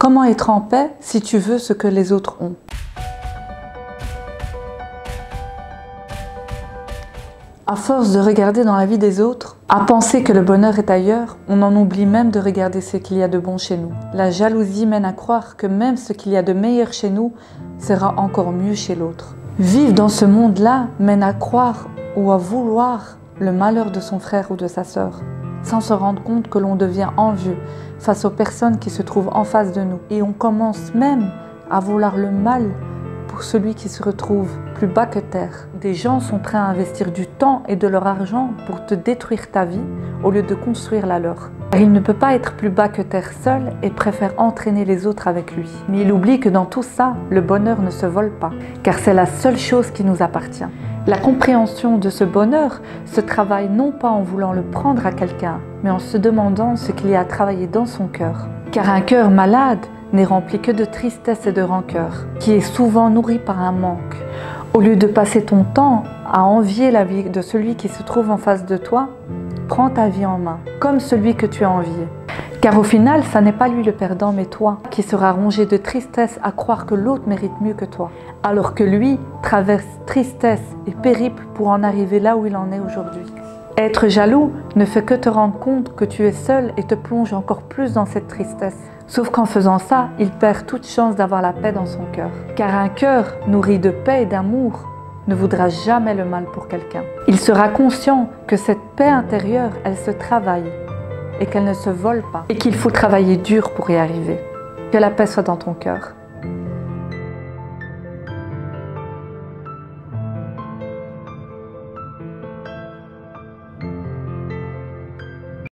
Comment être en paix si tu veux ce que les autres ont? À force de regarder dans la vie des autres, à penser que le bonheur est ailleurs, on en oublie même de regarder ce qu'il y a de bon chez nous. La jalousie mène à croire que même ce qu'il y a de meilleur chez nous sera encore mieux chez l'autre. Vivre dans ce monde-là mène à croire ou à vouloir le malheur de son frère ou de sa sœur, sans se rendre compte que l'on devient envieux face aux personnes qui se trouvent en face de nous. Et on commence même à vouloir le mal pour celui qui se retrouve plus bas que terre. Des gens sont prêts à investir du temps et de leur argent pour te détruire ta vie au lieu de construire la leur. Car il ne peut pas être plus bas que terre seul et préfère entraîner les autres avec lui. Mais il oublie que dans tout ça, le bonheur ne se vole pas, car c'est la seule chose qui nous appartient. La compréhension de ce bonheur se travaille non pas en voulant le prendre à quelqu'un, mais en se demandant ce qu'il y a à travailler dans son cœur. Car un cœur malade n'est rempli que de tristesse et de rancœur, qui est souvent nourri par un manque. Au lieu de passer ton temps à envier la vie de celui qui se trouve en face de toi, prends ta vie en main, comme celui que tu as envié. Car au final, ça n'est pas lui le perdant, mais toi, qui seras rongé de tristesse à croire que l'autre mérite mieux que toi, alors que lui traverse tristesse et périple pour en arriver là où il en est aujourd'hui. Être jaloux ne fait que te rendre compte que tu es seul et te plonge encore plus dans cette tristesse. Sauf qu'en faisant ça, il perd toute chance d'avoir la paix dans son cœur. Car un cœur nourri de paix et d'amour ne voudra jamais le mal pour quelqu'un. Il sera conscient que cette paix intérieure, elle se travaille et qu'elle ne se vole pas et qu'il faut travailler dur pour y arriver. Que la paix soit dans ton cœur.